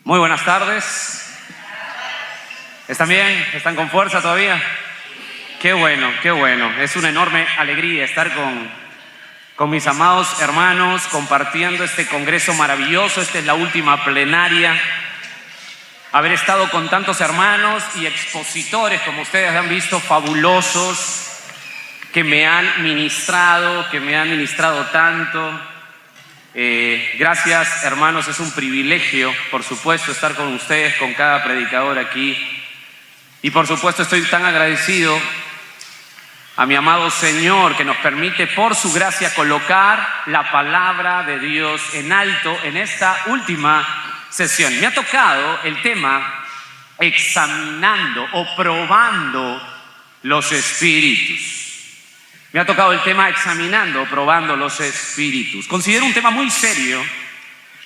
Muy buenas tardes. ¿Están bien? ¿Están con fuerza todavía? Qué bueno, qué bueno. Es una enorme alegría estar con mis amados hermanos compartiendo este congreso maravilloso. Esta es la última plenaria. Haber estado con tantos hermanos y expositores, como ustedes han visto, fabulosos, que me han ministrado tanto. Gracias, hermanos, es un privilegio, por supuesto, estar con ustedes, con cada predicador aquí. Y por supuesto estoy tan agradecido a mi amado Señor que nos permite, por su gracia, colocar la palabra de Dios en alto en esta última sesión. Me ha tocado el tema examinando o probando los espíritus. Me ha tocado el tema examinando, probando los espíritus. Considero un tema muy serio,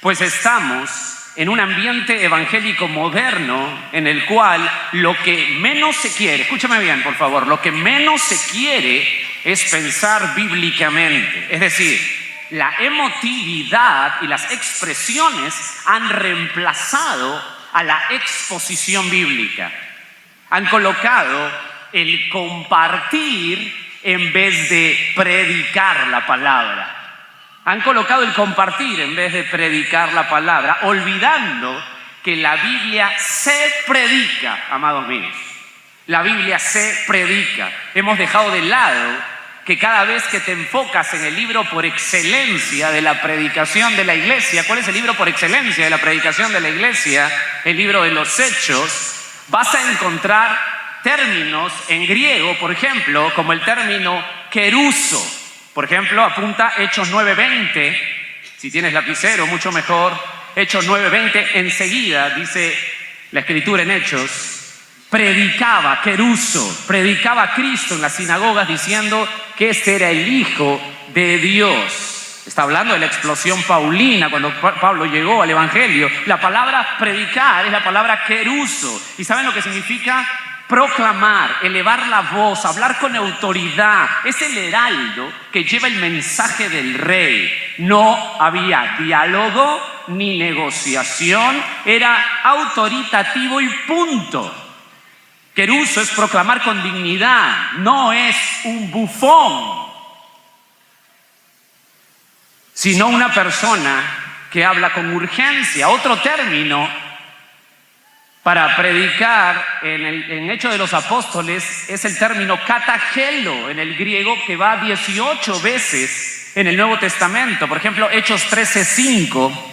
pues estamos en un ambiente evangélico moderno en el cual lo que menos se quiere, escúchame bien por favor, lo que menos se quiere es pensar bíblicamente. Es decir, la emotividad y las expresiones han reemplazado a la exposición bíblica. Han colocado el compartir en vez de predicar la palabra. Han colocado el compartir en vez de predicar la palabra, olvidando que la Biblia se predica, amados míos. La Biblia se predica. Hemos dejado de lado que cada vez que te enfocas en el libro por excelencia de la predicación de la iglesia, ¿cuál es el libro por excelencia de la predicación de la iglesia? El libro de los Hechos. Vas a encontrar términos en griego, por ejemplo, como el término keruso. Por ejemplo, apunta Hechos 9:20. Si tienes lapicero, mucho mejor. Hechos 9:20, enseguida, dice la escritura en Hechos, predicaba keruso, predicaba a Cristo en las sinagogas diciendo que este era el Hijo de Dios. Está hablando de la explosión paulina cuando Pablo llegó al Evangelio. La palabra predicar es la palabra keruso. ¿Y saben lo que significa? Proclamar, elevar la voz, hablar con autoridad. Es el heraldo que lleva el mensaje del rey. No había diálogo ni negociación, era autoritativo y punto. Keruso es proclamar con dignidad, no es un bufón, sino una persona que habla con urgencia. Otro término para predicar en Hechos de los Apóstoles es el término katagelo en el griego, que va 18 veces en el Nuevo Testamento. Por ejemplo, Hechos 13:5.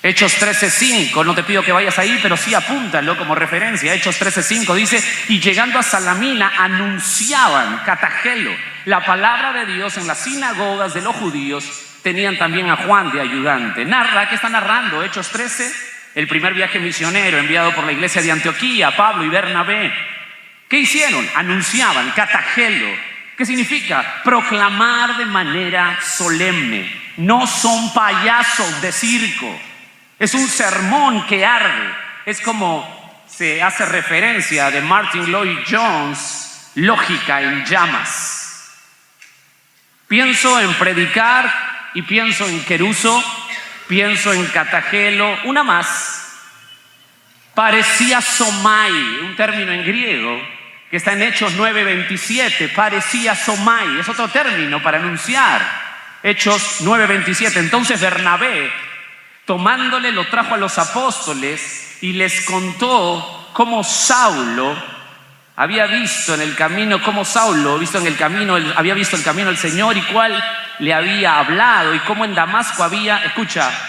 Hechos 13:5, no te pido que vayas ahí, pero sí apúntalo como referencia. Hechos 13:5 dice: y llegando a Salamina anunciaban, katagelo, la palabra de Dios en las sinagogas de los judíos. Tenían también a Juan de ayudante. ¿Qué está narrando Hechos 13? El primer viaje misionero enviado por la iglesia de Antioquía, Pablo y Bernabé. ¿Qué hicieron? Anunciaban, katagelo. ¿Qué significa? Proclamar de manera solemne. No son payasos de circo. Es un sermón que arde. Es como se hace referencia de Martin Lloyd Jones, lógica en llamas. Pienso en predicar y pienso en keruso. Pienso en katagelo, una más. Parecía somai, un término en griego que está en Hechos 9:27. Parecía somai, es otro término para anunciar. Hechos 9:27. Entonces Bernabé, tomándole, lo trajo a los apóstoles y les contó cómo Saulo había visto en el camino, había visto el camino del Señor y cuál le había hablado, y cómo en Damasco había,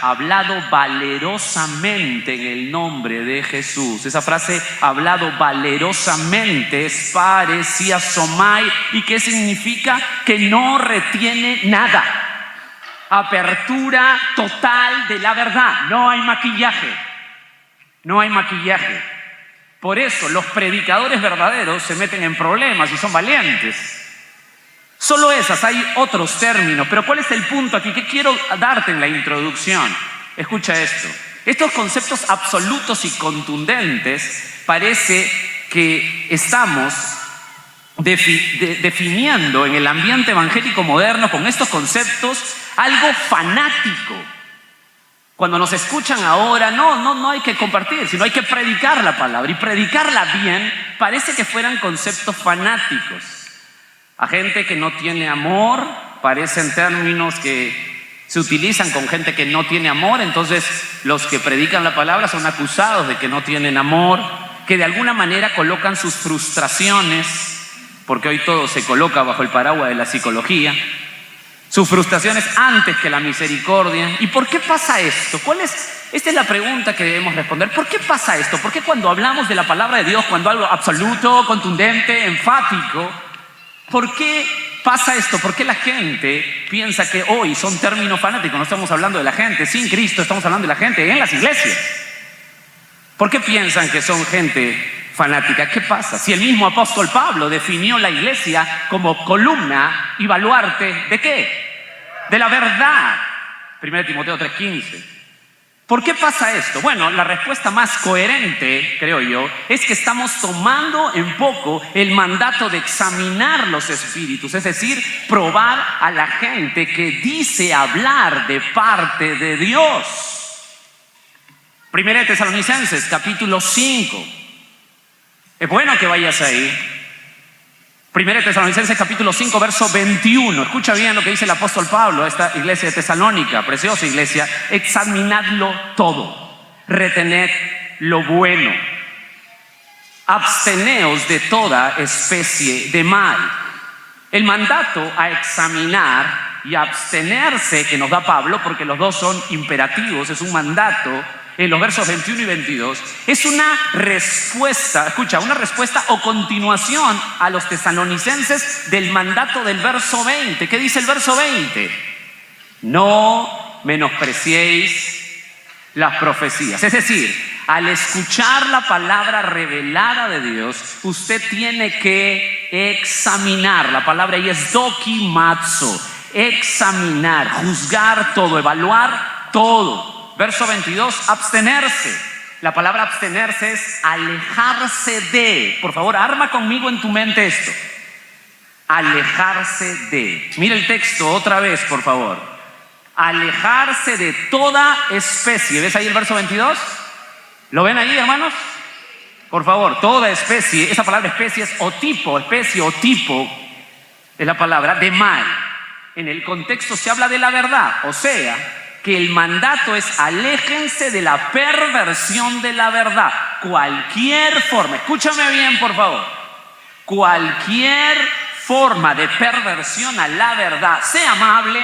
hablado valerosamente en el nombre de Jesús. Esa frase, hablado valerosamente, es parecía somai. ¿Y qué significa? Que no retiene nada. Apertura total de la verdad. No hay maquillaje. No hay maquillaje. Por eso los predicadores verdaderos se meten en problemas y son valientes. Solo esas, hay otros términos. Pero ¿cuál es el punto aquí? ¿Qué quiero darte en la introducción? Escucha esto. Estos conceptos absolutos y contundentes parece que estamos definiendo en el ambiente evangélico moderno con estos conceptos algo fanático. Cuando nos escuchan ahora, no hay que compartir, sino hay que predicar la palabra. Y predicarla bien parece que fueran conceptos fanáticos. A gente que no tiene amor, parecen términos que se utilizan con gente que no tiene amor. Entonces los que predican la palabra son acusados de que no tienen amor, que de alguna manera colocan sus frustraciones, porque hoy todo se coloca bajo el paraguas de la psicología, sus frustraciones antes que la misericordia. ¿Y por qué pasa esto? Esta es la pregunta que debemos responder. ¿Por qué pasa esto? ¿Por qué cuando hablamos de la palabra de Dios, cuando algo absoluto, contundente, enfático, por qué pasa esto? ¿Por qué la gente piensa que hoy son términos fanáticos? No estamos hablando de la gente sin Cristo, estamos hablando de la gente en las iglesias. ¿Por qué piensan que son gente fanática? ¿Qué pasa? Si el mismo apóstol Pablo definió la iglesia como columna y baluarte, ¿de qué? De la verdad. 1 Timoteo 3:15. ¿Por qué pasa esto? Bueno, la respuesta más coherente, creo yo, es que estamos tomando en poco el mandato de examinar los espíritus, es decir, probar a la gente que dice hablar de parte de Dios. 1 Tesalonicenses, capítulo 5. Es bueno que vayas ahí. 1 Tesalonicenses, capítulo 5, verso 21. Escucha bien lo que dice el apóstol Pablo a esta iglesia de Tesalónica, preciosa iglesia. Examinadlo todo, retened lo bueno, absteneos de toda especie de mal. El mandato a examinar y abstenerse que nos da Pablo, porque los dos son imperativos, es un mandato. En los versos 21 y 22, es una respuesta, escucha, una respuesta o continuación a los tesalonicenses del mandato del verso 20. ¿Qué dice el verso 20? No menospreciéis las profecías. Es decir, al escuchar la palabra revelada de Dios, usted tiene que examinar. La palabra ahí es dokimazo, examinar, juzgar todo, evaluar todo. Verso 22, abstenerse. La palabra abstenerse es alejarse de. Por favor, arma conmigo en tu mente esto. Alejarse de. Mira el texto otra vez, por favor. Alejarse de toda especie. ¿Ves ahí el verso 22? ¿Lo ven ahí, hermanos? Por favor, toda especie. Esa palabra especie es o tipo, especie o tipo es la palabra de mal. En el contexto se habla de la verdad, o sea, que el mandato es aléjense de la perversión de la verdad. Cualquier forma, escúchame bien por favor, cualquier forma de perversión a la verdad, sea amable,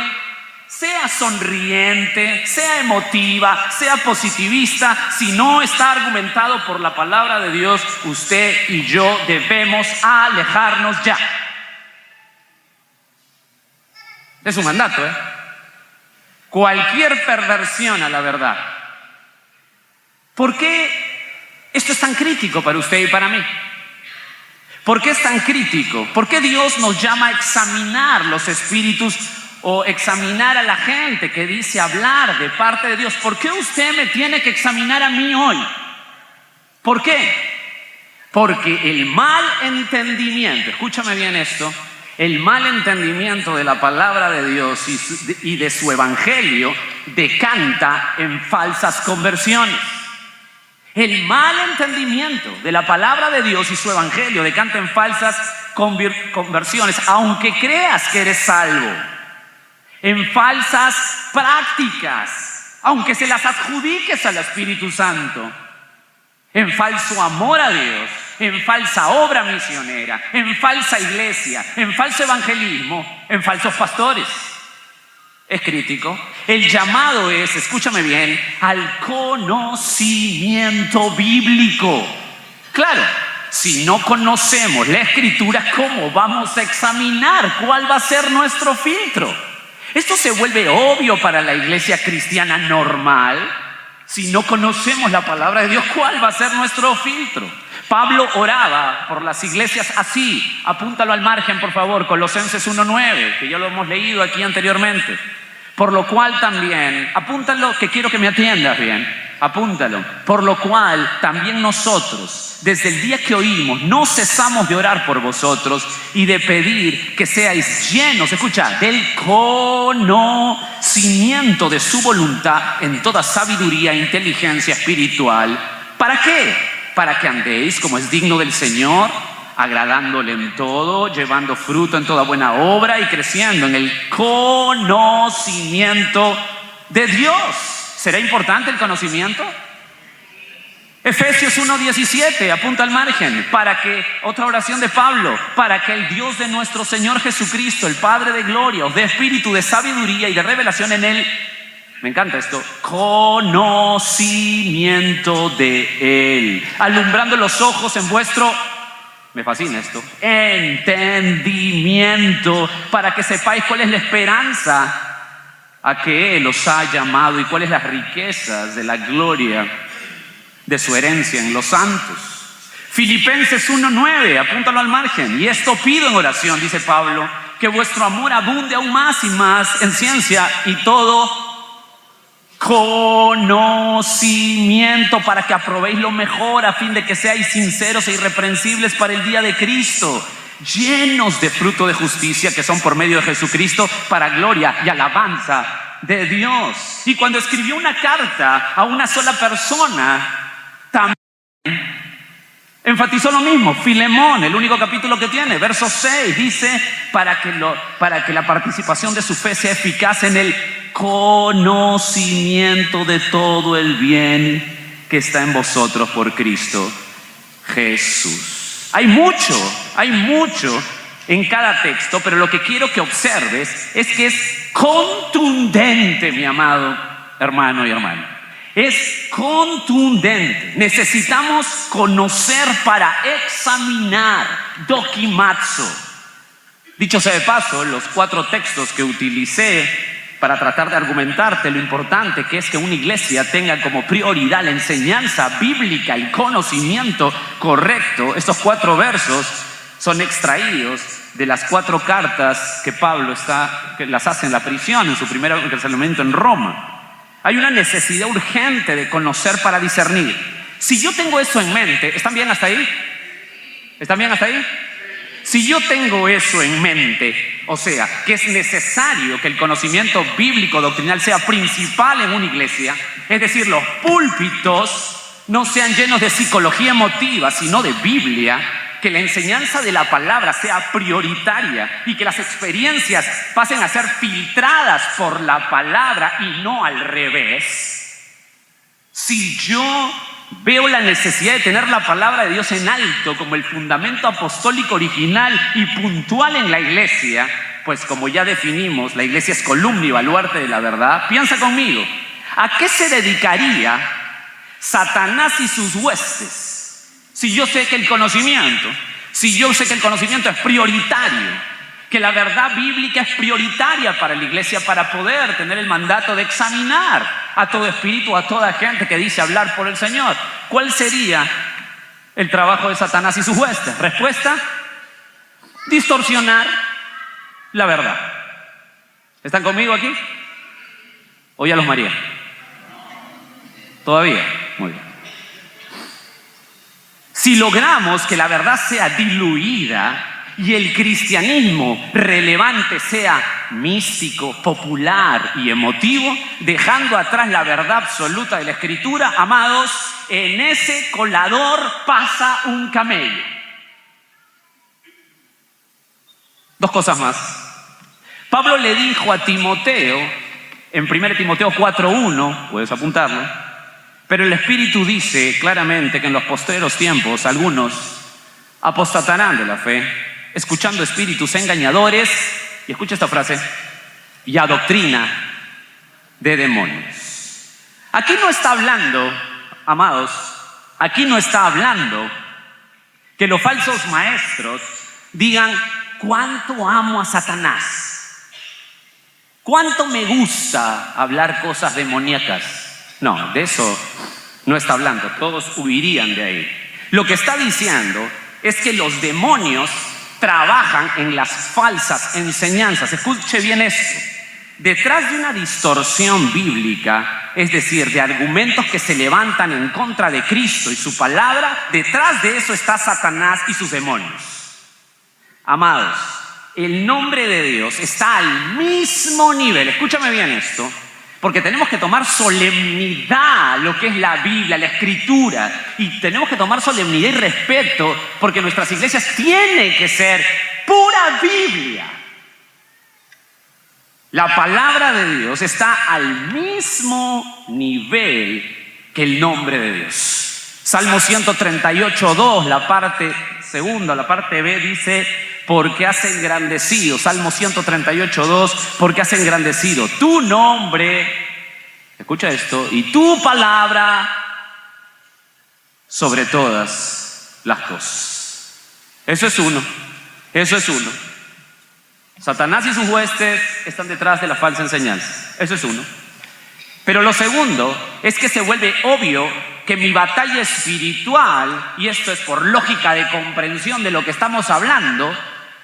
sea sonriente, sea emotiva, sea positivista, si no está argumentado por la palabra de Dios, usted y yo debemos alejarnos ya. Es un mandato, Cualquier perversión a la verdad. ¿Por qué esto es tan crítico para usted y para mí? ¿Por qué es tan crítico? ¿Por qué Dios nos llama a examinar los espíritus o examinar a la gente que dice hablar de parte de Dios? ¿Por qué usted me tiene que examinar a mí hoy? ¿Por qué? Porque el mal entendimiento, escúchame bien esto, el mal entendimiento de la palabra de Dios y de su evangelio decanta en falsas conversiones. El mal entendimiento de la palabra de Dios y su evangelio decanta en falsas conversiones, aunque creas que eres salvo. En falsas prácticas, aunque se las adjudiques al Espíritu Santo. En falso amor a Dios, en falsa obra misionera, en falsa iglesia, en falso evangelismo, en falsos pastores. Es crítico. El llamado es, escúchame bien, al conocimiento bíblico. Claro, si no conocemos la Escritura, ¿cómo vamos a examinar cuál va a ser nuestro filtro? Esto se vuelve obvio para la iglesia cristiana normal. Si no conocemos la palabra de Dios, ¿cuál va a ser nuestro filtro? Pablo oraba por las iglesias así. Apúntalo al margen, por favor, Colosenses 1:9, que ya lo hemos leído aquí anteriormente. Por lo cual también, apúntalo, que quiero que me atiendas bien. apúntalo. Por lo cual también nosotros, desde el día que oímos, no cesamos de orar por vosotros y de pedir que seáis llenos, escucha, del conocimiento de su voluntad en toda sabiduría e inteligencia espiritual. ¿Para qué? Para que andéis como es digno del Señor, agradándole en todo, llevando fruto en toda buena obra y creciendo en el conocimiento de Dios. ¿Será importante el conocimiento? Efesios 1:17, apunta al margen, otra oración de Pablo, para que el Dios de nuestro Señor Jesucristo, el Padre de gloria, os dé espíritu de sabiduría y de revelación en él. Me encanta esto, conocimiento de él, alumbrando los ojos en vuestro, me fascina esto, entendimiento, para que sepáis cuál es la esperanza a que Él os ha llamado y cuáles las riquezas de la gloria de su herencia en los santos. Filipenses 1:9, apúntalo al margen. Y esto pido en oración, dice Pablo, que vuestro amor abunde aún más y más en ciencia y todo conocimiento, para que aprobéis lo mejor, a fin de que seáis sinceros e irreprensibles para el día de Cristo, llenos de fruto de justicia que son por medio de Jesucristo, para gloria y alabanza de Dios. Y cuando escribió una carta a una sola persona, también enfatizó lo mismo. Filemón, el único capítulo que tiene, verso 6, dice, para que la participación de su fe sea eficaz en el conocimiento de todo el bien que está en vosotros por Cristo Jesús. Hay mucho en cada texto, pero lo que quiero que observes es que es contundente, mi amado hermano y hermana. Es contundente. Necesitamos conocer para examinar, dokimazo. Dicho sea de paso, los 4 textos que utilicé para tratar de argumentarte lo importante que es que una iglesia tenga como prioridad la enseñanza bíblica, el conocimiento correcto. Estos 4 versos son extraídos de las 4 cartas que Pablo que las hace en la prisión, en su primer encarcelamiento en Roma. Hay una necesidad urgente de conocer para discernir. Si yo tengo eso en mente, ¿están bien hasta ahí? ¿Están bien hasta ahí? Si yo tengo eso en mente, o sea, que es necesario que el conocimiento bíblico doctrinal sea principal en una iglesia, es decir, los púlpitos no sean llenos de psicología emotiva, sino de Biblia, que la enseñanza de la palabra sea prioritaria y que las experiencias pasen a ser filtradas por la palabra y no al revés. Si yo veo la necesidad de tener la palabra de Dios en alto como el fundamento apostólico original y puntual en la iglesia, pues como ya definimos, la iglesia es columna y baluarte de la verdad. Piensa conmigo, ¿a qué se dedicaría Satanás y sus huestes si yo sé que el conocimiento es prioritario, que la verdad bíblica es prioritaria para la iglesia para poder tener el mandato de examinar a todo espíritu, a toda gente que dice hablar por el Señor? ¿Cuál sería el trabajo de Satanás y sus huestes? Respuesta: distorsionar la verdad. ¿Están conmigo aquí? ¿O ya los mareé? ¿Todavía? Muy bien. Si logramos que la verdad sea diluida y el cristianismo relevante sea místico, popular y emotivo, dejando atrás la verdad absoluta de la Escritura, amados, en ese colador pasa un camello. 2 cosas más. Pablo le dijo a Timoteo, en 1 Timoteo 4:1, puedes apuntarlo, pero el Espíritu dice claramente que en los postreros tiempos algunos apostatarán de la fe, escuchando espíritus engañadores, y escucha esta frase, y a doctrina de demonios. Aquí no está hablando, amados, aquí no está hablando que los falsos maestros digan: ¿cuánto amo a Satanás? ¿Cuánto me gusta hablar cosas demoníacas? No, de eso no está hablando, todos huirían de ahí. Lo que está diciendo es que los demonios trabajan en las falsas enseñanzas. Escuche bien esto. detrás de una distorsión bíblica, es decir, de argumentos que se levantan en contra de Cristo y su palabra, detrás de eso está Satanás y sus demonios. Amados, el nombre de Dios está al mismo nivel, escúchame bien esto, porque tenemos que tomar solemnidad lo que es la Biblia, la Escritura, y tenemos que tomar solemnidad y respeto, porque nuestras iglesias tienen que ser pura Biblia. La palabra de Dios está al mismo nivel que el nombre de Dios. Salmo 138:2, la parte segunda, la parte B dice, porque has engrandecido, Salmo 138:2, porque has engrandecido tu nombre, escucha esto, y tu palabra sobre todas las cosas. Eso es uno. Satanás y sus huestes están detrás de la falsa enseñanza. Eso es uno. Pero lo segundo es que se vuelve obvio que mi batalla espiritual, y esto es por lógica de comprensión de lo que estamos hablando,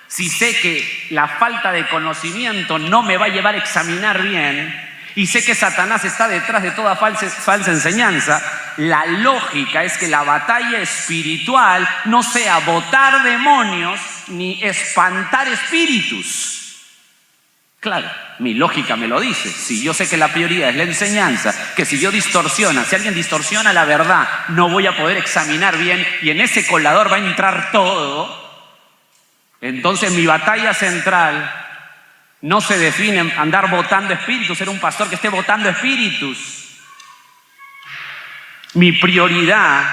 si sé que la falta de conocimiento no me va a llevar a examinar bien, y sé que Satanás está detrás de toda falsa enseñanza, la lógica es que la batalla espiritual no sea botar demonios ni espantar espíritus. Claro, mi lógica me lo dice. Si yo sé que la prioridad es la enseñanza, que si alguien distorsiona la verdad, no voy a poder examinar bien y en ese colador va a entrar todo. Entonces mi batalla central no se define en andar botando espíritus, ser un pastor que esté botando espíritus. Mi prioridad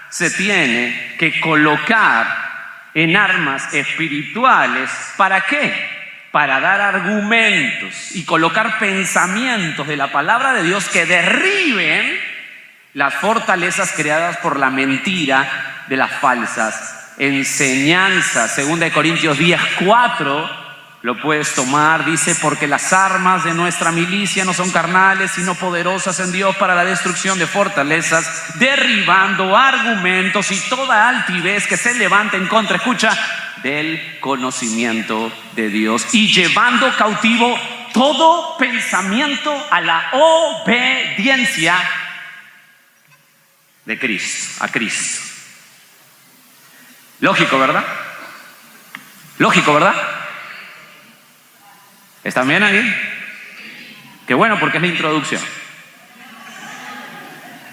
se tiene que colocar en armas espirituales. ¿Para qué? Para dar argumentos y colocar pensamientos de la palabra de Dios que derriben las fortalezas creadas por la mentira de las falsas enseñanzas. 2 Corintios 10:4 lo puedes tomar, dice, porque las armas de nuestra milicia no son carnales, sino poderosas en Dios para la destrucción de fortalezas, derribando argumentos y toda altivez que se levanta en contra, escucha, del conocimiento de Dios, y llevando cautivo todo pensamiento a la obediencia de Cristo, a Cristo. Lógico, ¿verdad? Lógico, ¿verdad? ¿Están bien ahí? Qué bueno, porque es la introducción.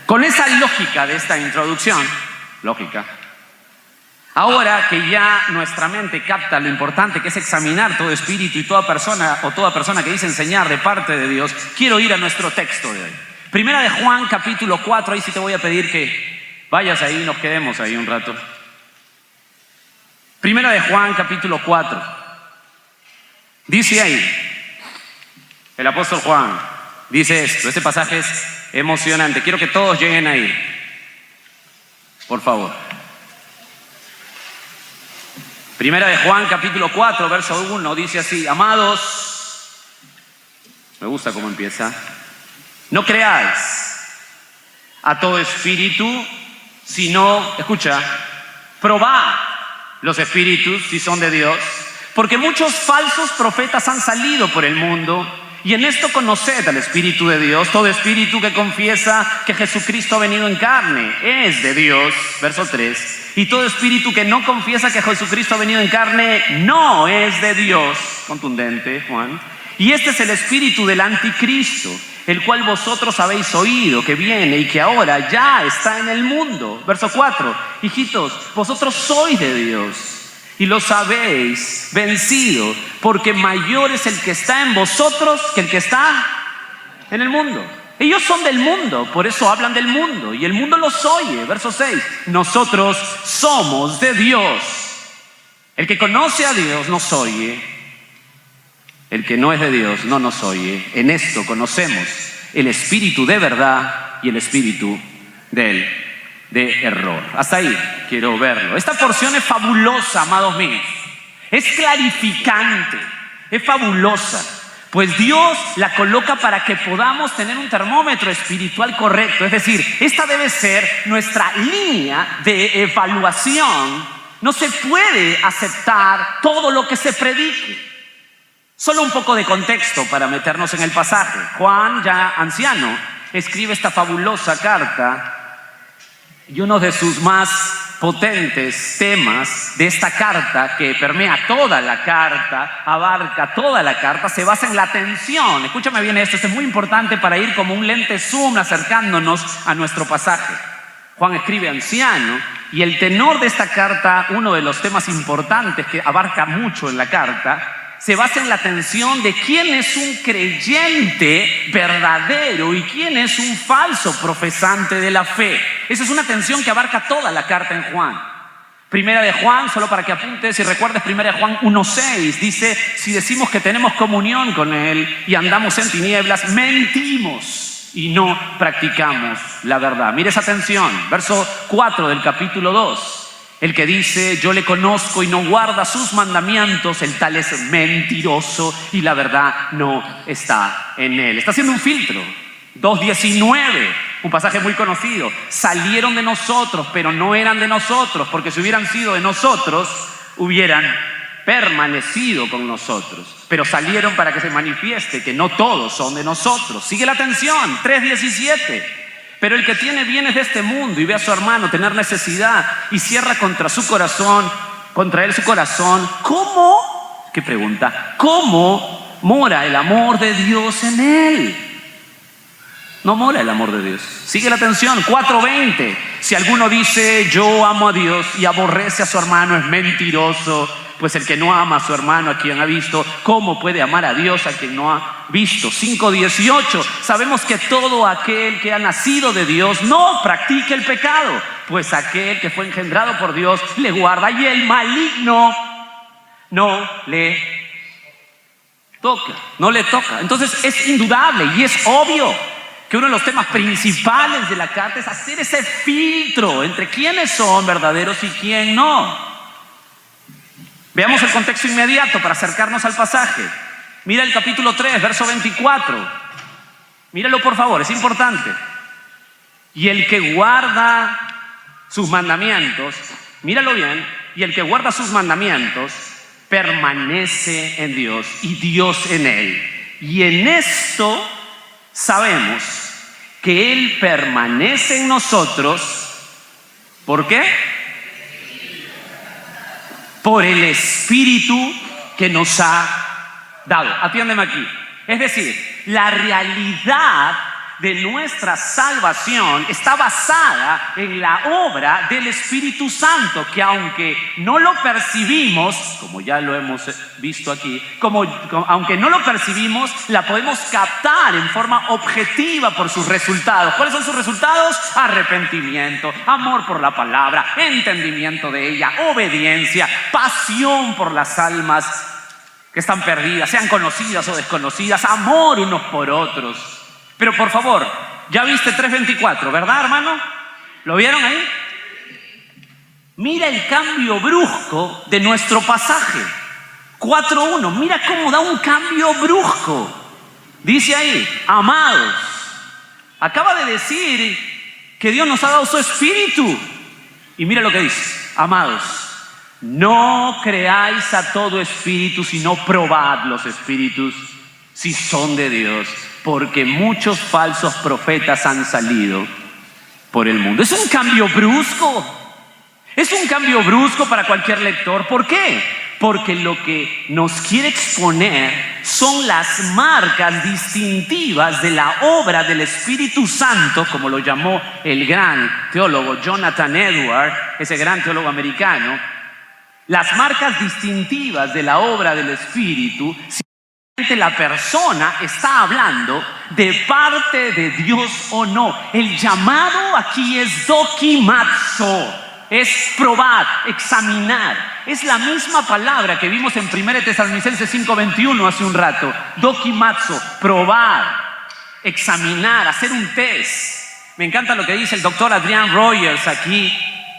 Con esa lógica de esta introducción, lógica, ahora que ya nuestra mente capta lo importante que es examinar todo espíritu y toda persona que dice enseñar de parte de Dios, quiero ir a nuestro texto de hoy. Primera de Juan, capítulo 4, ahí sí te voy a pedir que vayas ahí y nos quedemos ahí un rato. Primera de Juan, capítulo 4. Dice ahí, el apóstol Juan dice esto, este pasaje es emocionante, quiero que todos lleguen ahí, por favor. Primera de Juan, capítulo 4, verso 1, dice así, amados, me gusta cómo empieza, no creáis a todo espíritu, sino, escucha, probad los espíritus si son de Dios, porque muchos falsos profetas han salido por el mundo, y en esto conoced al Espíritu de Dios. Todo espíritu que confiesa que Jesucristo ha venido en carne es de Dios, verso 3. Y todo espíritu que no confiesa que Jesucristo ha venido en carne no es de Dios, contundente Juan. Y este es el espíritu del anticristo, el cual vosotros habéis oído que viene y que ahora ya está en el mundo. Verso 4, hijitos, vosotros sois de Dios y los habéis vencido, porque mayor es el que está en vosotros que el que está en el mundo. Ellos son del mundo, por eso hablan del mundo, y el mundo los oye. Verso 6, nosotros somos de Dios. El que conoce a Dios nos oye, el que no es de Dios no nos oye. En esto conocemos el espíritu de verdad y el espíritu de error. Hasta ahí quiero verlo. Esta porción es fabulosa, amados míos. Es clarificante, es fabulosa, pues Dios la coloca para que podamos tener un termómetro espiritual correcto. Es decir, esta debe ser nuestra línea de evaluación. No se puede aceptar todo lo que se predique. Solo un poco de contexto para meternos en el pasaje. Juan, ya anciano, escribe esta fabulosa carta y uno de sus más potentes temas de esta carta, que permea toda la carta, abarca toda la carta, se basa en la atención. Escúchame bien esto es muy importante para ir como un lente zoom acercándonos a nuestro pasaje. Juan escribe anciano y el tenor de esta carta, uno de los temas importantes que abarca mucho en la carta, se basa en la atención de quién es un creyente verdadero y quién es un falso profesante de la fe. Esa es una atención que abarca toda la carta en Juan. Primera de Juan, solo para que apuntes y recuerdes, Primera de Juan 1:6, dice: si decimos que tenemos comunión con Él y andamos en tinieblas, mentimos y no practicamos la verdad. Mire esa atención, verso 4 del capítulo 2. El que dice yo le conozco y no guarda sus mandamientos, el tal es mentiroso y la verdad no está en él. Está haciendo un filtro. 2:19, un pasaje muy conocido. Salieron de nosotros, pero no eran de nosotros, porque si hubieran sido de nosotros, hubieran permanecido con nosotros. Pero salieron para que se manifieste que no todos son de nosotros. Sigue la atención, 3:17. Pero el que tiene bienes de este mundo y ve a su hermano tener necesidad y cierra contra su corazón, contra él su corazón, ¿cómo? ¿Qué pregunta? ¿Cómo mora el amor de Dios en él? No mora el amor de Dios. Sigue la atención, 4:20. Si alguno dice yo amo a Dios y aborrece a su hermano, es mentiroso. Pues el que no ama a su hermano, a quien ha visto, ¿cómo puede amar a Dios a quien no ha visto? 5:18. Sabemos que todo aquel que ha nacido de Dios no practica el pecado, pues aquel que fue engendrado por Dios le guarda y el maligno no le toca, no le toca. Entonces es indudable y es obvio que uno de los temas principales de la carta es hacer ese filtro entre quiénes son verdaderos y quién no. Veamos el contexto inmediato para acercarnos al pasaje. Mira el capítulo 3, verso 24. Míralo por favor, es importante. Y el que guarda sus mandamientos, míralo bien, y el que guarda sus mandamientos permanece en Dios y Dios en él. Y en esto sabemos que Él permanece en nosotros. ¿Por qué? Por el Espíritu que nos ha dado. Atiéndeme aquí. Es decir, la realidad de nuestra salvación está basada en la obra del Espíritu Santo, que aunque no lo percibimos, como ya lo hemos visto aquí, aunque no lo percibimos, la podemos captar en forma objetiva por sus resultados. ¿Cuáles son sus resultados? Arrepentimiento, amor por la palabra, entendimiento de ella, obediencia, pasión por las almas que están perdidas, sean conocidas o desconocidas, amor unos por otros. Pero por favor, ya viste 3:24, ¿verdad, hermano? ¿Lo vieron ahí? Mira el cambio brusco de nuestro pasaje. 4:1, mira cómo da un cambio brusco. Dice ahí, amados, acaba de decir que Dios nos ha dado su Espíritu. Y mira lo que dice, amados, no creáis a todo espíritu, sino probad los espíritus si son de Dios, porque muchos falsos profetas han salido por el mundo. Es un cambio brusco. Es un cambio brusco para cualquier lector. ¿Por qué? Porque lo que nos quiere exponer son las marcas distintivas de la obra del Espíritu Santo, como lo llamó el gran teólogo Jonathan Edwards, ese gran teólogo americano. Las marcas distintivas de la obra del Espíritu, la persona está hablando de parte de Dios o no. El llamado aquí es dokimazo, es probar, examinar. Es la misma palabra que vimos en 1 Tesalonicenses 5:21 hace un rato. Dokimazo, probar, examinar, hacer un test. Me encanta lo que dice el doctor Adrian Rogers aquí.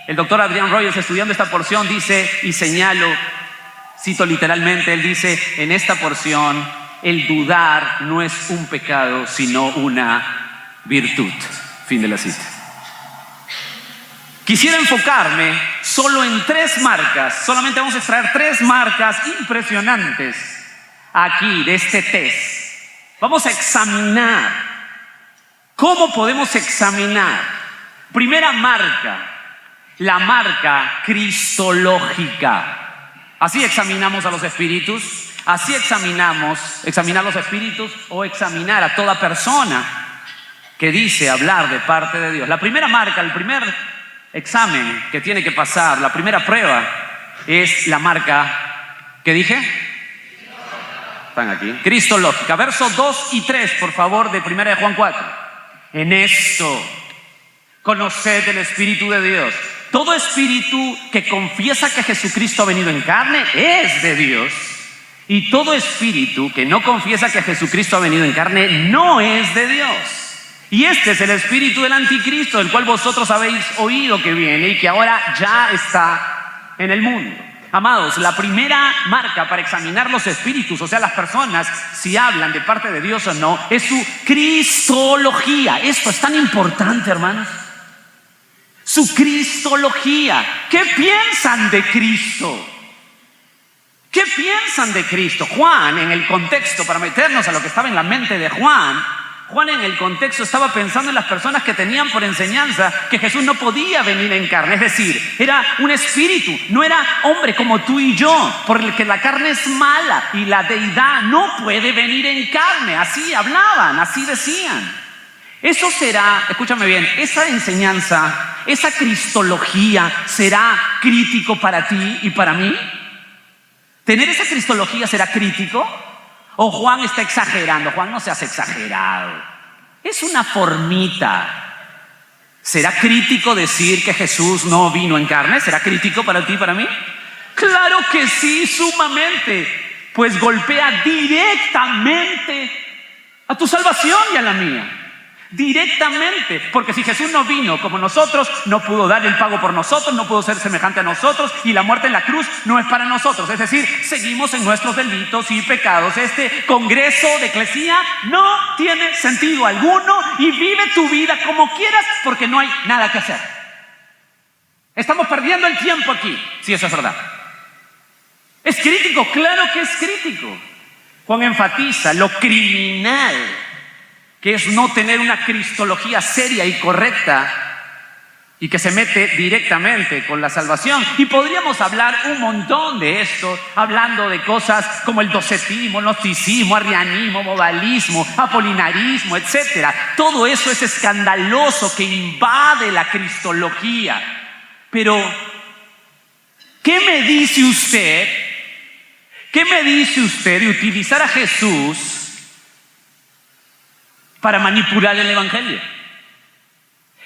El doctor Adrian Rogers, estudiando esta porción, dice, y señalo, cito literalmente, él dice, en esta porción, el dudar no es un pecado, sino una virtud. Fin de la cita. Quisiera enfocarme solo en 3 marcas, solamente vamos a extraer 3 marcas impresionantes aquí de este test. Vamos a examinar. ¿Cómo podemos examinar? Primera marca, la marca cristológica. Así examinamos a los espíritus, así examinar los espíritus o examinar a toda persona que dice hablar de parte de Dios. La primera marca, el primer examen que tiene que pasar, la primera prueba es la marca, ¿qué dije? Están aquí. Cristológica. Versos 2 y 3, por favor, de 1 de Juan 4. En esto, conoced el Espíritu de Dios. Todo espíritu que confiesa que Jesucristo ha venido en carne es de Dios. Y todo espíritu que no confiesa que Jesucristo ha venido en carne no es de Dios. Y este es el espíritu del anticristo, del cual vosotros habéis oído que viene y que ahora ya está en el mundo. Amados, la primera marca para examinar los espíritus, o sea, las personas, si hablan de parte de Dios o no, es su cristología. Esto es tan importante, hermanos. Su cristología. ¿Qué piensan de Cristo? ¿Qué piensan de Cristo? Juan, en el contexto, para meternos a lo que estaba en la mente de Juan en el contexto estaba pensando en las personas que tenían por enseñanza que Jesús no podía venir en carne. Es decir, era un espíritu, no era hombre como tú y yo, porque la carne es mala y la deidad no puede venir en carne. Así hablaban, así decían. Eso será, escúchame bien, esa enseñanza, esa cristología será crítico para ti y para mí. ¿Tener esa cristología será crítico? ¿O Juan está exagerando? Juan no se hace exagerado. Es una formita. ¿Será crítico decir que Jesús no vino en carne? ¿Será crítico para ti y para mí? Claro que sí, sumamente. Pues golpea directamente a tu salvación y a la mía. Directamente, porque si Jesús no vino como nosotros, no pudo dar el pago por nosotros, no pudo ser semejante a nosotros, y la muerte en la cruz no es para nosotros. Es decir, seguimos en nuestros delitos y pecados. Este congreso de eclesía no tiene sentido alguno, y vive tu vida como quieras porque no hay nada que hacer. Estamos perdiendo el tiempo aquí, si eso es verdad. ¿Es crítico? Claro que es crítico. Juan enfatiza lo criminal que es no tener una cristología seria y correcta y que se mete directamente con la salvación. Y podríamos hablar un montón de esto, hablando de cosas como el docetismo, gnosticismo, arrianismo, modalismo, apolinarismo, etc. Todo eso es escandaloso que invade la cristología. Pero, ¿qué me dice usted? ¿Qué me dice usted de utilizar a Jesús para manipular el evangelio?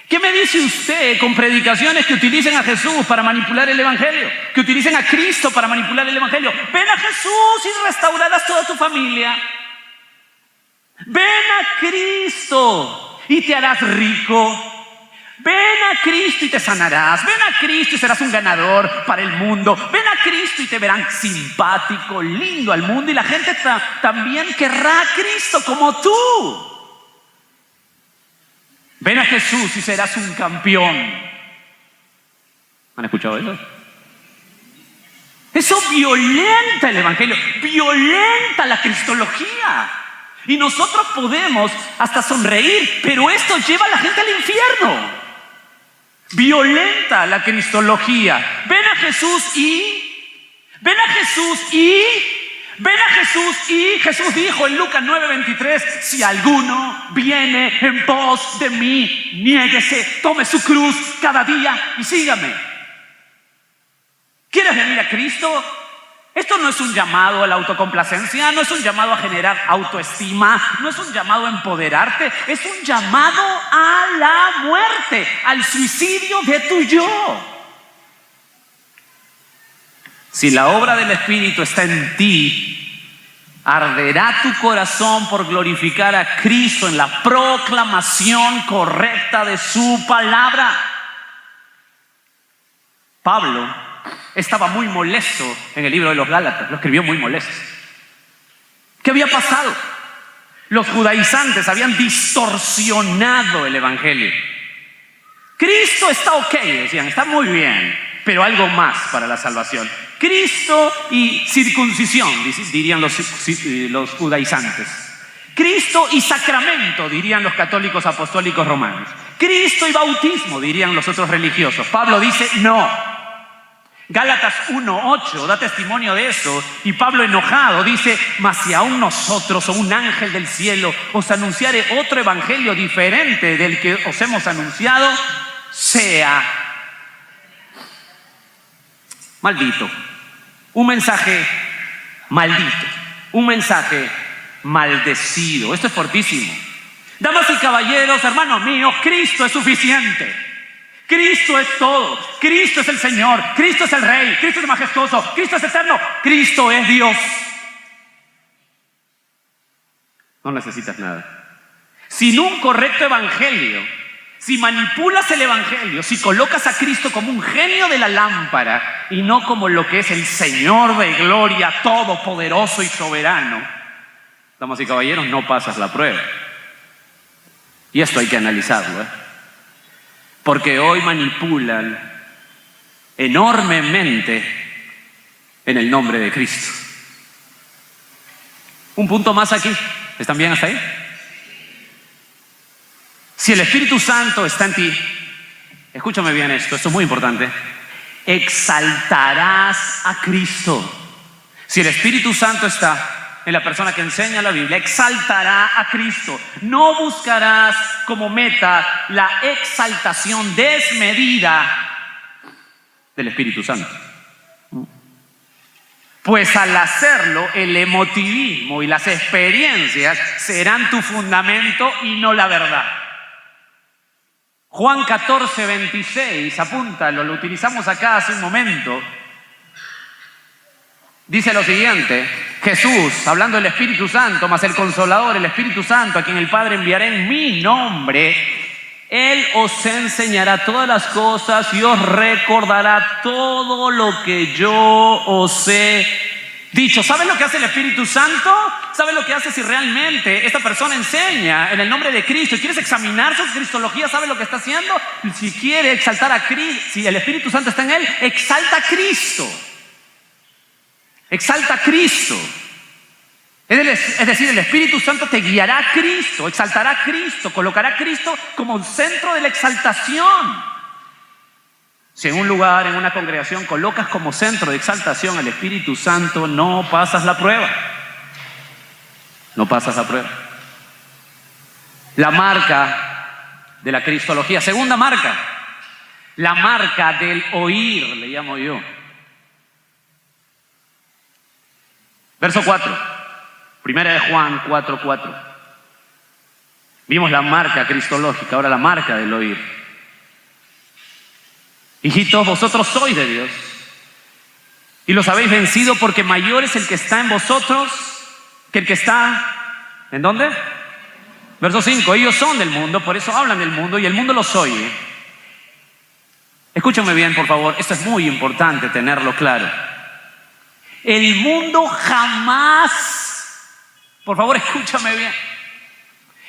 ¿Qué me dice usted con predicaciones que utilicen a Jesús para manipular el evangelio? Que utilicen a Cristo para manipular el evangelio. Ven a Jesús y restaurarás toda tu familia. Ven a Cristo y te harás rico. Ven a Cristo y te sanarás. Ven a Cristo y serás un ganador para el mundo. Ven a Cristo y te verán simpático, lindo al mundo, y la gente también querrá a Cristo como tú. Ven a Jesús y serás un campeón. ¿Han escuchado eso? Eso violenta el evangelio, violenta la cristología. Y nosotros podemos hasta sonreír, pero esto lleva a la gente al infierno. Violenta la cristología. Ven a Jesús y Jesús dijo en Lucas 9:23: si alguno viene en pos de mí, niéguese, tome su cruz cada día y sígame. ¿Quieres venir a Cristo? Esto no es un llamado a la autocomplacencia, no es un llamado a generar autoestima, no es un llamado a empoderarte, es un llamado a la muerte, al suicidio de tu yo. Si la obra del Espíritu está en ti, arderá tu corazón por glorificar a Cristo en la proclamación correcta de su palabra. Pablo estaba muy molesto en el libro de los Gálatas, lo escribió muy molesto. ¿Qué había pasado? Los judaizantes habían distorsionado el evangelio. Cristo está ok, decían, está muy bien, pero algo más para la salvación. Cristo y circuncisión, dirían los judaizantes. Cristo y sacramento, dirían los católicos apostólicos romanos. Cristo y bautismo, dirían los otros religiosos. Pablo dice, no. Gálatas 1:8 da testimonio de eso, y Pablo enojado dice, mas si aún nosotros o un ángel del cielo os anunciare otro evangelio diferente del que os hemos anunciado, sea maldito. Un mensaje maldito, un mensaje maldecido. Esto es fortísimo. Damas y caballeros, hermanos míos, Cristo es suficiente. Cristo es todo. Cristo es el Señor. Cristo es el Rey. Cristo es majestuoso. Cristo es eterno. Cristo es Dios. No necesitas nada. Sin un correcto evangelio, si manipulas el evangelio, si colocas a Cristo como un genio de la lámpara y no como lo que es el Señor de gloria, todopoderoso y soberano, damas y caballeros, no pasas la prueba. Y esto hay que analizarlo, porque hoy manipulan enormemente en el nombre de Cristo. Un punto más aquí. ¿Están bien hasta ahí? Si el Espíritu Santo está en ti, escúchame bien esto es muy importante, exaltarás a Cristo. Si el Espíritu Santo está en la persona que enseña la Biblia, exaltará a Cristo. No buscarás como meta la exaltación desmedida del Espíritu Santo. Pues al hacerlo, el emotivismo y las experiencias serán tu fundamento y no la verdad. Juan 14:26, apúntalo, lo utilizamos acá hace un momento. Dice lo siguiente, Jesús, hablando del Espíritu Santo, más el Consolador, el Espíritu Santo, a quien el Padre enviará en mi nombre, Él os enseñará todas las cosas y os recordará todo lo que yo os he dicho. ¿Saben lo que hace el Espíritu Santo? ¿Saben lo que hace si realmente esta persona enseña en el nombre de Cristo y quieres examinar su cristología? ¿Sabe lo que está haciendo? Si quiere exaltar a Cristo, si el Espíritu Santo está en él, exalta a Cristo. Exalta a Cristo. Es decir, el Espíritu Santo te guiará a Cristo, exaltará a Cristo, colocará a Cristo como el centro de la exaltación. Si en un lugar, en una congregación, colocas como centro de exaltación al Espíritu Santo, no pasas la prueba. No pasas la prueba. La marca de la cristología. Segunda marca, la marca del oír, le llamo yo. Verso 4, primera de Juan 4:4. Vimos la marca cristológica, ahora la marca del oír. Hijitos, vosotros sois de Dios y los habéis vencido, porque mayor es el que está en vosotros que el que está, ¿en dónde? Verso 5, ellos son del mundo, por eso hablan del mundo y el mundo los oye. Escúchame bien, por favor, esto es muy importante tenerlo claro. El mundo jamás, por favor, escúchame bien.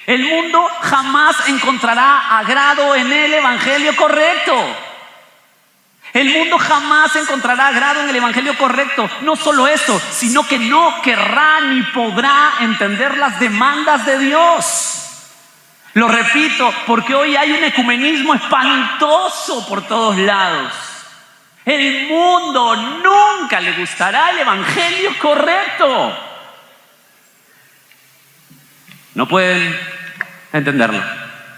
El mundo jamás encontrará agrado en el evangelio correcto. El mundo jamás encontrará agrado en el evangelio correcto. No solo eso, sino que no querrá ni podrá entender las demandas de Dios. Lo repito, porque hoy hay un ecumenismo espantoso por todos lados. El mundo nunca le gustará el evangelio correcto. No pueden entenderlo.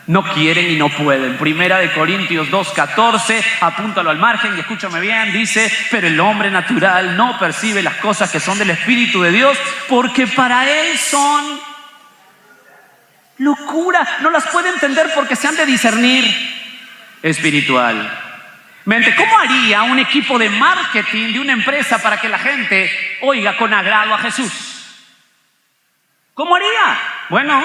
No quieren y no pueden. Primera de Corintios 2:14, apúntalo al margen y escúchame bien, dice, pero el hombre natural no percibe las cosas que son del Espíritu de Dios, porque para él son locura. No las puede entender porque se han de discernir espiritual. ¿Cómo haría un equipo de marketing de una empresa para que la gente oiga con agrado a Jesús? ¿Cómo haría? Bueno,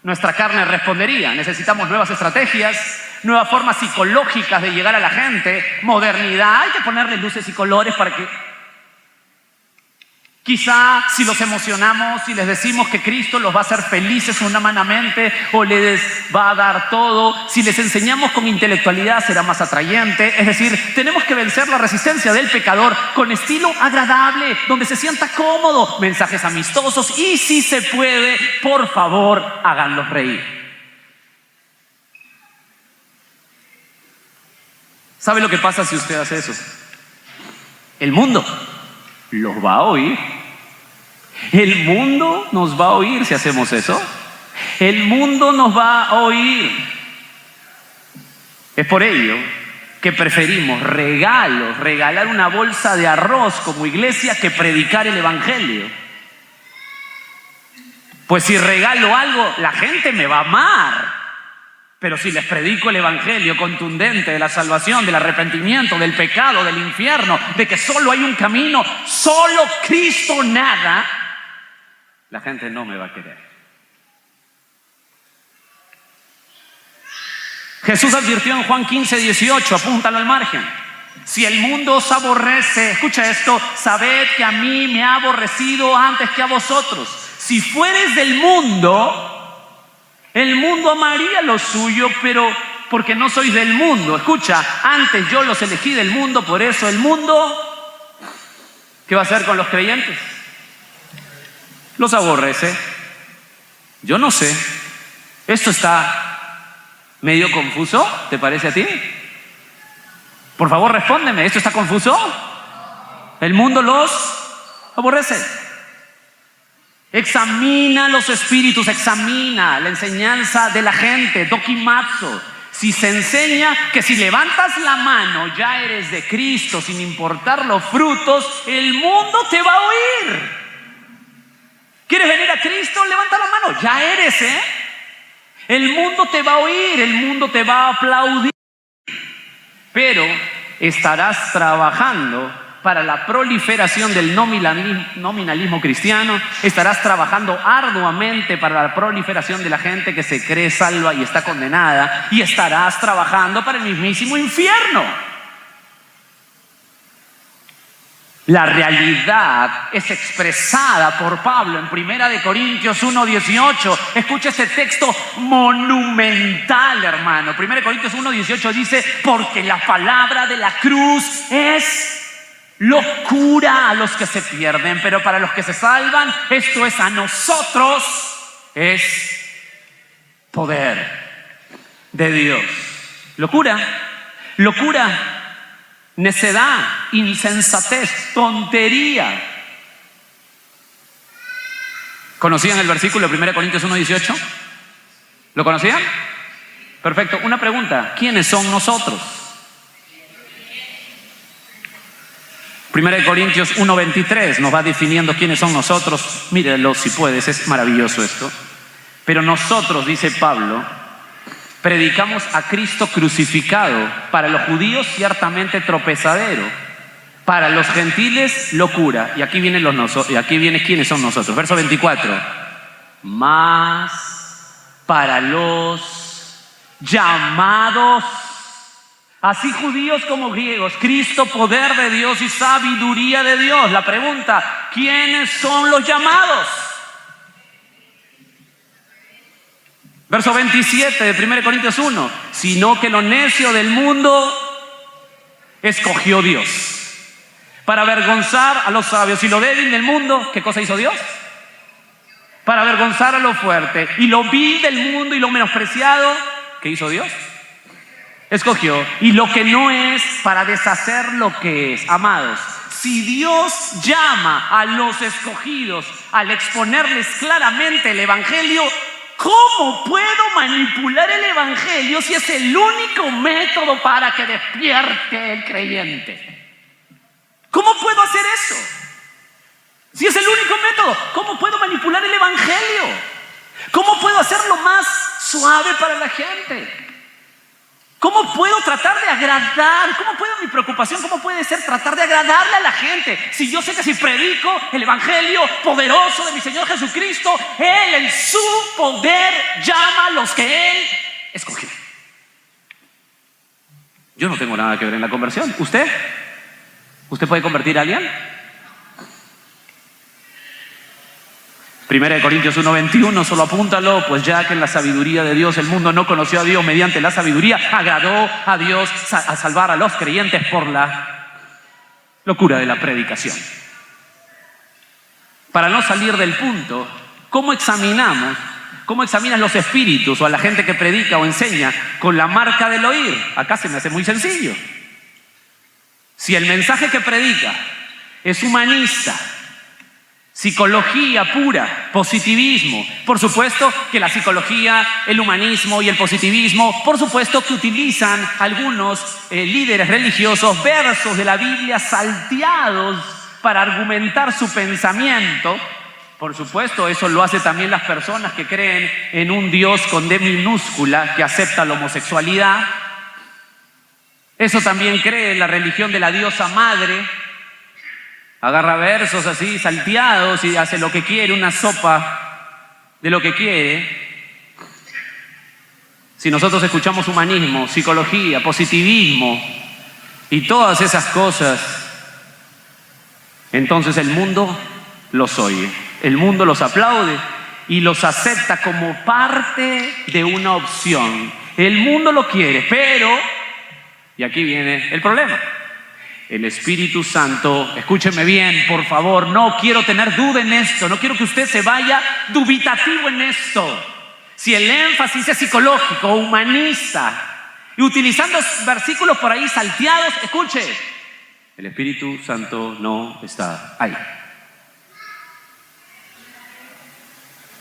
nuestra carne respondería. Necesitamos nuevas estrategias, nuevas formas psicológicas de llegar a la gente, modernidad. Hay que ponerle luces y colores para que... Quizá si los emocionamos y les decimos que Cristo los va a hacer felices humanamente o les va a dar todo, si les enseñamos con intelectualidad será más atrayente. Es decir, tenemos que vencer la resistencia del pecador con estilo agradable, donde se sienta cómodo, mensajes amistosos y si se puede, por favor, háganlos reír. ¿Sabe lo que pasa si usted hace eso? El mundo los va a oír. El mundo nos va a oír si hacemos eso. El mundo nos va a oír. Es por ello que preferimos regalar una bolsa de arroz como iglesia que predicar el evangelio. Pues si regalo algo, la gente me va a amar. Pero si les predico el evangelio contundente de la salvación, del arrepentimiento, del pecado, del infierno, de que solo hay un camino, solo Cristo, nada, la gente no me va a querer. Jesús advirtió en Juan 15:18, apúntalo al margen. Si el mundo os aborrece, escucha esto, sabed que a mí me ha aborrecido antes que a vosotros. Si fueres del mundo, el mundo amaría lo suyo, pero porque no sois del mundo. Escucha, antes yo los elegí del mundo, por eso el mundo, ¿qué va a hacer con los creyentes? Los aborrece. Yo no sé. Esto está medio confuso, ¿te parece a ti? Por favor, respóndeme, ¿esto está confuso? El mundo los aborrece. Examina los espíritus, examina la enseñanza de la gente, dokimazo. Si se enseña que si levantas la mano ya eres de Cristo, sin importar los frutos, el mundo te va a oír. ¿Quieres venir a Cristo? Levanta la mano, ya eres, El mundo te va a oír, el mundo te va a aplaudir. Pero estarás trabajando para la proliferación del nominalismo cristiano, estarás trabajando arduamente para la proliferación de la gente que se cree salva y está condenada, y estarás trabajando para el mismísimo infierno. La realidad es expresada por Pablo en 1 Corintios 1:18. Escucha este texto monumental, hermano. 1 Corintios 1:18 dice, porque la palabra de la cruz es locura a los que se pierden, pero para los que se salvan, esto es a nosotros, es poder de Dios. Locura, necedad, insensatez, tontería. ¿Conocían el versículo de 1 Corintios 1:18? ¿Lo conocían? Perfecto. Una pregunta, ¿quiénes son nosotros? 1 Corintios 1:23 nos va definiendo quiénes son nosotros. Mírenlo si puedes, es maravilloso esto. Pero nosotros, dice Pablo, predicamos a Cristo crucificado, para los judíos ciertamente tropezadero, para los gentiles locura. Y aquí vienen quiénes son nosotros. Verso 24. Mas para los llamados, así judíos como griegos, Cristo, poder de Dios y sabiduría de Dios. La pregunta, ¿quiénes son los llamados? Verso 27 de 1 Corintios 1. Sino que lo necio del mundo escogió Dios para avergonzar a los sabios. Y lo débil del mundo, ¿qué cosa hizo Dios? Para avergonzar a lo fuerte. Y lo vil del mundo y lo menospreciado, ¿qué hizo Dios? Escogió. Y lo que no es, para deshacer lo que es. Amados, si Dios llama a los escogidos al exponerles claramente el evangelio, ¿cómo puedo manipular el evangelio si es el único método para que despierte el creyente? ¿Cómo puedo hacer eso? Si es el único método, ¿cómo puedo manipular el evangelio? ¿Cómo puedo hacerlo más suave para la gente? ¿Cómo puedo tratar de agradar? Mi preocupación, ¿cómo puede ser tratar de agradarle a la gente? Si yo sé que si predico el evangelio poderoso de mi Señor Jesucristo, Él en su poder llama a los que Él escogió. Yo no tengo nada que ver en la conversión. ¿Usted? ¿Usted puede convertir a alguien? 1 Corintios 1:21, solo apúntalo, pues ya que en la sabiduría de Dios el mundo no conoció a Dios, mediante la sabiduría agradó a Dios a salvar a los creyentes por la locura de la predicación. Para no salir del punto, ¿cómo examinas los espíritus o a la gente que predica o enseña? Con la marca del oír. Acá se me hace muy sencillo. Si el mensaje que predica es humanista, psicología pura, positivismo, por supuesto que la psicología, el humanismo y el positivismo, por supuesto que utilizan algunos líderes religiosos versos de la Biblia salteados para argumentar su pensamiento. Por supuesto, eso lo hacen también las personas que creen en un Dios con D minúscula que acepta la homosexualidad. Eso también cree en la religión de la diosa madre. Agarra versos así salteados y hace lo que quiere, una sopa de lo que quiere. Si nosotros escuchamos humanismo, psicología, positivismo y todas esas cosas, entonces el mundo los oye, el mundo los aplaude y los acepta como parte de una opción. El mundo lo quiere, pero, y aquí viene el problema, el Espíritu Santo, escúcheme bien, por favor, no quiero tener duda en esto, no quiero que usted se vaya dubitativo en esto. Si el énfasis es psicológico, humanista, y utilizando versículos por ahí salteados, escuche, el Espíritu Santo no está ahí.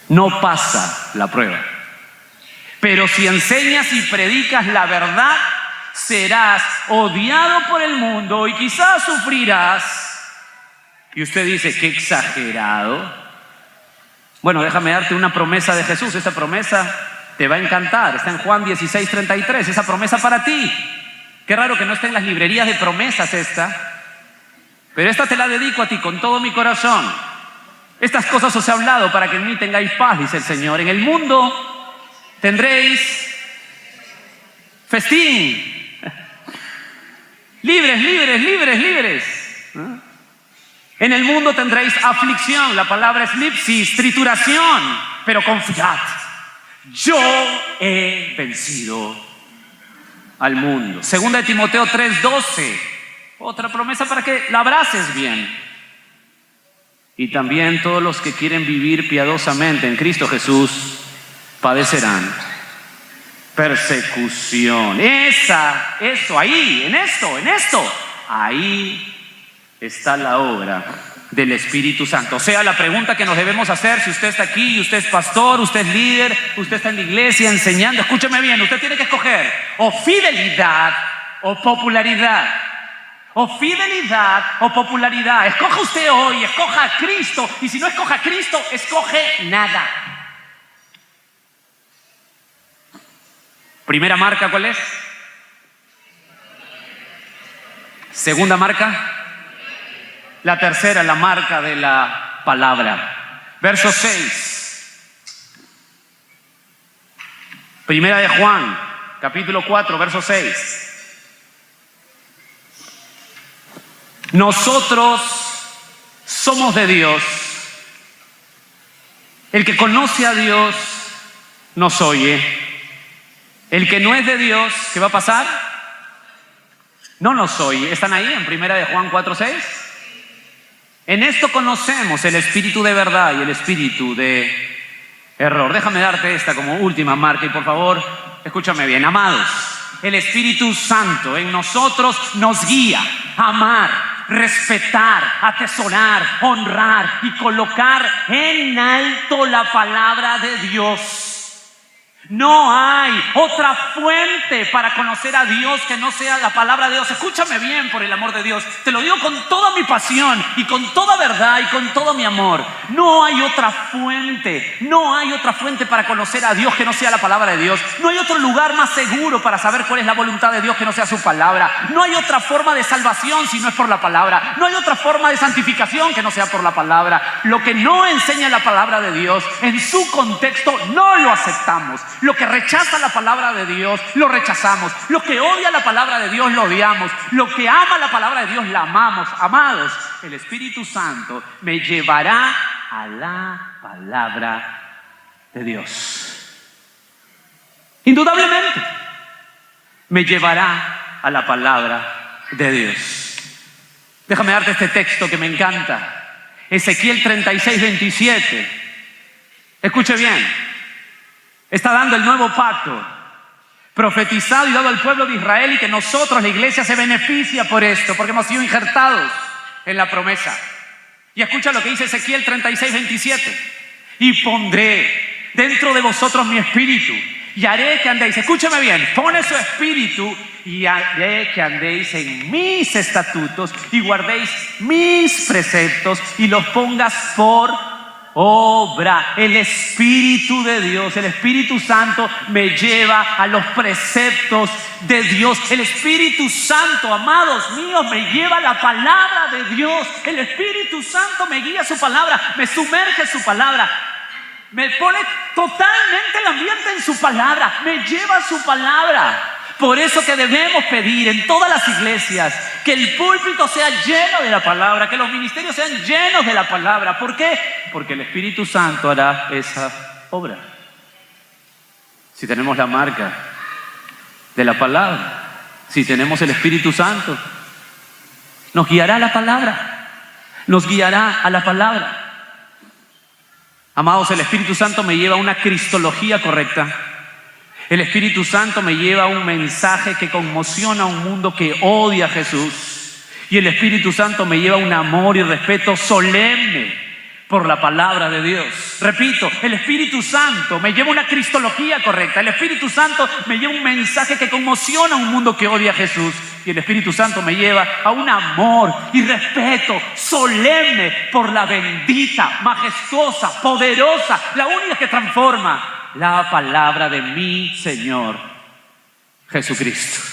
No pasa la prueba. Pero si enseñas y predicas la verdad, serás odiado por el mundo y quizás sufrirás. Y usted dice, qué exagerado. Bueno, déjame darte una promesa de Jesús. Esta promesa te va a encantar. Está en Juan 16:33. Esa promesa para ti. Qué raro que no esté en las librerías de promesas esta. Pero esta te la dedico a ti con todo mi corazón. Estas cosas os he hablado para que en mí tengáis paz, dice el Señor. En el mundo tendréis festín. Libres, libres, libres, libres. En el mundo tendréis aflicción. La palabra es lipsis, trituración. Pero confiad, yo he vencido al mundo. Segunda de Timoteo 3:12. Otra promesa para que la abraces bien. Y también todos los que quieren vivir piadosamente en Cristo Jesús padecerán persecución. Ahí está la obra del Espíritu Santo. O sea, la pregunta que nos debemos hacer, si usted está aquí, usted es pastor, usted es líder, usted está en la iglesia enseñando, escúcheme bien, usted tiene que escoger o fidelidad o popularidad. O fidelidad o popularidad. Escoja usted hoy, escoja a Cristo. Y si no escoja a Cristo, escoge nada. Primera marca, ¿cuál es? Segunda marca. La tercera, la marca de la palabra. Verso 6. Primera de Juan, capítulo 4, verso 6. Nosotros somos de Dios. El que conoce a Dios nos oye. El que no es de Dios, ¿qué va a pasar? No nos oye. ¿Están ahí en primera de Juan 4:6? En esto conocemos el espíritu de verdad y el espíritu de error. Déjame darte esta como última marca y por favor, escúchame bien. Amados, el Espíritu Santo en nosotros nos guía a amar, respetar, atesorar, honrar y colocar en alto la palabra de Dios. No hay otra fuente para conocer a Dios que no sea la palabra de Dios. Escúchame bien, por el amor de Dios. Te lo digo con toda mi pasión y con toda verdad y con todo mi amor. No hay otra fuente. No hay otra fuente para conocer a Dios que no sea la palabra de Dios. No hay otro lugar más seguro para saber cuál es la voluntad de Dios que no sea su palabra. No hay otra forma de salvación si no es por la palabra. No hay otra forma de santificación que no sea por la palabra. Lo que no enseña la palabra de Dios, en su contexto, no lo aceptamos. Lo que rechaza la palabra de Dios, lo rechazamos. Lo que odia la palabra de Dios, lo odiamos. Lo que ama la palabra de Dios, la amamos. Amados, el Espíritu Santo me llevará a la palabra de Dios. Indudablemente, me llevará a la palabra de Dios. Déjame darte este texto que me encanta. Ezequiel 36, 27. Escuche bien. Está dando el nuevo pacto, profetizado y dado al pueblo de Israel, y que nosotros, la iglesia, se beneficia por esto, porque hemos sido injertados en la promesa. Y escucha lo que dice Ezequiel 36, 27. Y pondré dentro de vosotros mi espíritu, y haré que andéis, escúcheme bien, pone su espíritu, y haré que andéis en mis estatutos, y guardéis mis preceptos, y los pongas por obra. El Espíritu de Dios, el Espíritu Santo, me lleva a los preceptos de Dios. El Espíritu Santo, amados míos, me lleva a la palabra de Dios. El Espíritu Santo me guía a su palabra, me sumerge en su palabra, me pone totalmente el ambiente en su palabra, me lleva a su palabra. Por eso que debemos pedir en todas las iglesias que el púlpito sea lleno de la palabra, que los ministerios sean llenos de la palabra. ¿Por qué? Porque el Espíritu Santo hará esa obra. Si tenemos la marca de la palabra, si tenemos el Espíritu Santo, nos guiará a la palabra, nos guiará a la palabra. Amados, el Espíritu Santo me lleva a una cristología correcta. El Espíritu Santo me lleva a un mensaje que conmociona a un mundo que odia a Jesús. Y el Espíritu Santo me lleva a un amor y respeto solemne por la palabra de Dios. Repito, el Espíritu Santo me lleva a una cristología correcta. El Espíritu Santo me lleva a un mensaje que conmociona a un mundo que odia a Jesús. Y el Espíritu Santo me lleva a un amor y respeto solemne por la bendita, majestuosa, poderosa, la única que transforma, la palabra de mi Señor Jesucristo.